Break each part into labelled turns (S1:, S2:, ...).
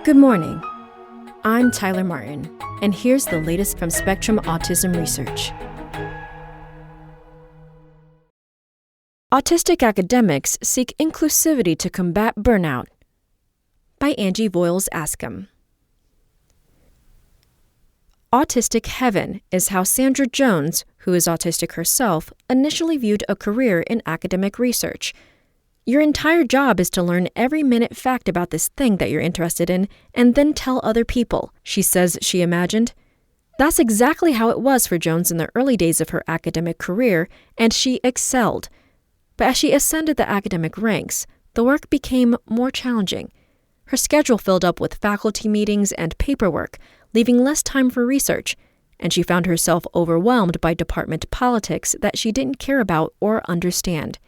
S1: Good morning. I'm Tyler Martin, and here's the latest from Spectrum Autism Research. Autistic academics seek inclusivity to combat burnout. By Angie Voiles-Askham. Autistic heaven is how Sandra Jones, who is autistic herself, initially viewed a career in academic research. Your entire job is to learn every minute fact about this thing that you're interested in and then tell other people, she says she imagined. That's exactly how it was for Jones in the early days of her academic career, and she excelled. But as she ascended the academic ranks, the work became more challenging. Her schedule filled up with faculty meetings and paperwork, leaving less time for research, and she found herself overwhelmed by department politics that she didn't care about or understand.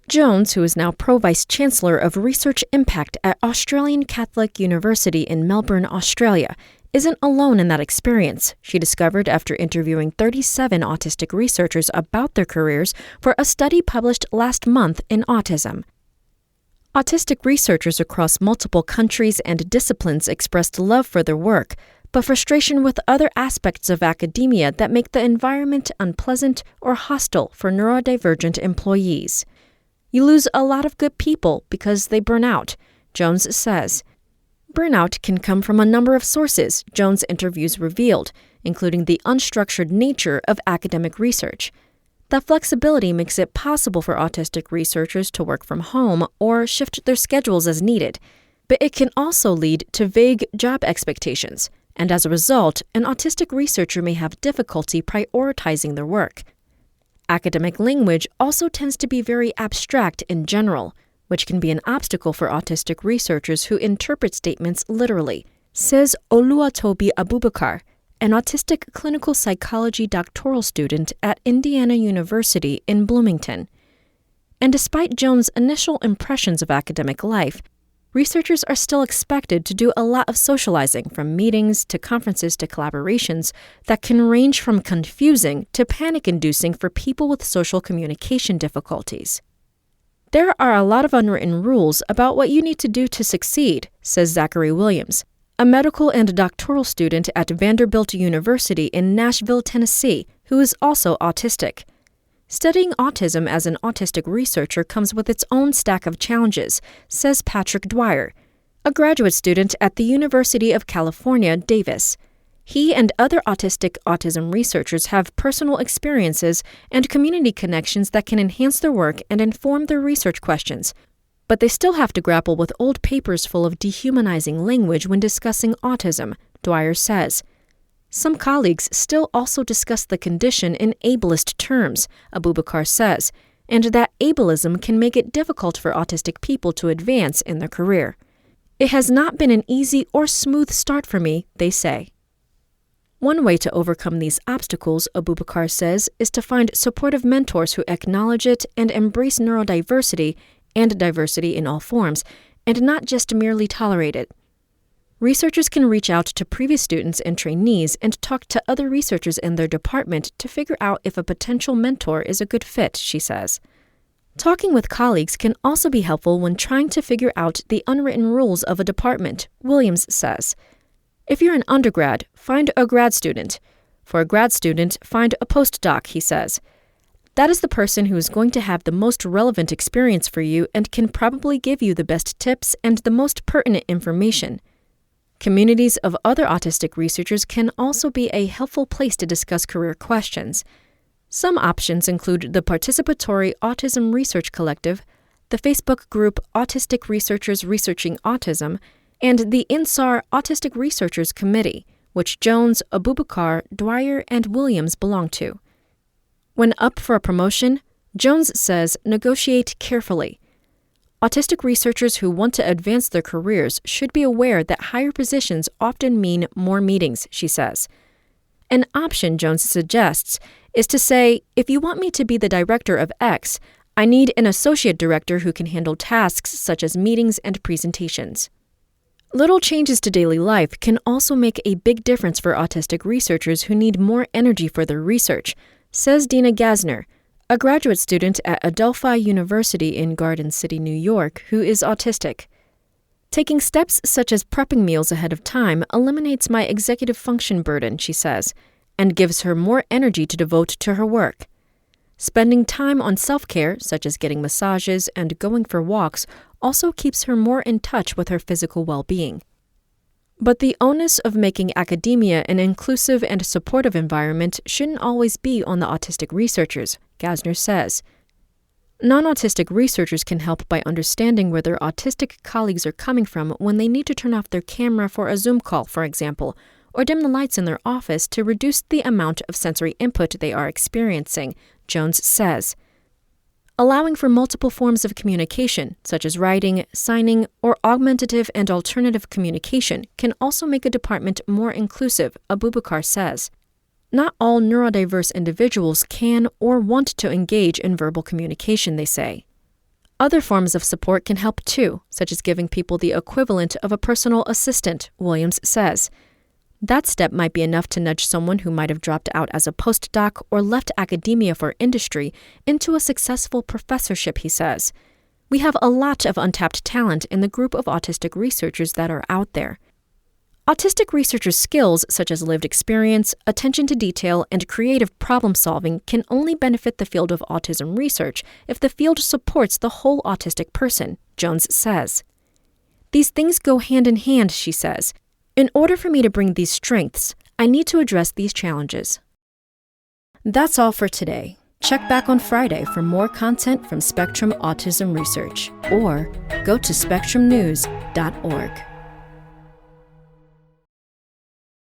S1: Jones, who is now Pro-Vice Chancellor of Research Impact at Australian Catholic University in Melbourne, Australia, isn't alone in that experience, she discovered after interviewing 37 autistic researchers about their careers for a study published last month in Autism. Autistic researchers across multiple countries and disciplines expressed love for their work, but frustration with other aspects of academia that make the environment unpleasant or hostile for neurodivergent employees. You lose a lot of good people because they burn out, Jones says. Burnout can come from a number of sources, Jones' interviews revealed, including the unstructured nature of academic research. That flexibility makes it possible for autistic researchers to work from home or shift their schedules as needed, but it can also lead to vague job expectations, and as a result, an autistic researcher may have difficulty prioritizing their work. Academic language also tends to be very abstract in general, which can be an obstacle for autistic researchers who interpret statements literally, says Oluwatobi Abubakar, an autistic clinical psychology doctoral student at Indiana University in Bloomington. And despite Jones' initial impressions of academic life, researchers are still expected to do a lot of socializing, from meetings to conferences to collaborations, that can range from confusing to panic-inducing for people with social communication difficulties. There are a lot of unwritten rules about what you need to do to succeed, says Zachary Williams, a medical and doctoral student at Vanderbilt University in Nashville, Tennessee, who is also autistic. Studying autism as an autistic researcher comes with its own stack of challenges, says Patrick Dwyer, a graduate student at the University of California, Davis. He and other autism researchers have personal experiences and community connections that can enhance their work and inform their research questions, but they still have to grapple with old papers full of dehumanizing language when discussing autism, Dwyer says. Some colleagues still also discuss the condition in ableist terms, Abubakar says, and that ableism can make it difficult for autistic people to advance in their career. It has not been an easy or smooth start for me, they say. One way to overcome these obstacles, Abubakar says, is to find supportive mentors who acknowledge it and embrace neurodiversity and diversity in all forms, and not just merely tolerate it. Researchers can reach out to previous students and trainees and talk to other researchers in their department to figure out if a potential mentor is a good fit, she says. Talking with colleagues can also be helpful when trying to figure out the unwritten rules of a department, Williams says. If you're an undergrad, find a grad student. For a grad student, find a postdoc, he says. That is the person who is going to have the most relevant experience for you and can probably give you the best tips and the most pertinent information. Communities of other autistic researchers can also be a helpful place to discuss career questions. Some options include the participatory Autism Research Collective, the Facebook group Autistic Researchers Researching Autism, and the INSAR Autistic Researchers Committee, which Jones, Abubakar, Dwyer, and Williams belong to. When up for a promotion, Jones says negotiate carefully. Autistic researchers who want to advance their careers should be aware that higher positions often mean more meetings, she says. An option, Jones suggests, is to say, if you want me to be the director of X, I need an associate director who can handle tasks such as meetings and presentations. Little changes to daily life can also make a big difference for autistic researchers who need more energy for their research, says Dina Gasner, a graduate student at Adelphi University in Garden City, New York, who is autistic. Taking steps such as prepping meals ahead of time eliminates my executive function burden, she says, and gives her more energy to devote to her work. Spending time on self-care, such as getting massages and going for walks, also keeps her more in touch with her physical well-being. But the onus of making academia an inclusive and supportive environment shouldn't always be on the autistic researchers, Gassner says. Non-autistic researchers can help by understanding where their autistic colleagues are coming from when they need to turn off their camera for a Zoom call, for example, or dim the lights in their office to reduce the amount of sensory input they are experiencing, Jones says. Allowing for multiple forms of communication, such as writing, signing, or augmentative and alternative communication, can also make a department more inclusive, Abubakar says. Not all neurodiverse individuals can or want to engage in verbal communication, they say. Other forms of support can help too, such as giving people the equivalent of a personal assistant, Williams says. That step might be enough to nudge someone who might have dropped out as a postdoc or left academia for industry into a successful professorship, he says. We have a lot of untapped talent in the group of autistic researchers that are out there. Autistic researchers' skills, such as lived experience, attention to detail, and creative problem-solving, can only benefit the field of autism research if the field supports the whole autistic person, Jones says. These things go hand in hand, she says. In order for me to bring these strengths, I need to address these challenges. That's all for today. Check back on Friday for more content from Spectrum Autism Research, or go to spectrumnews.org.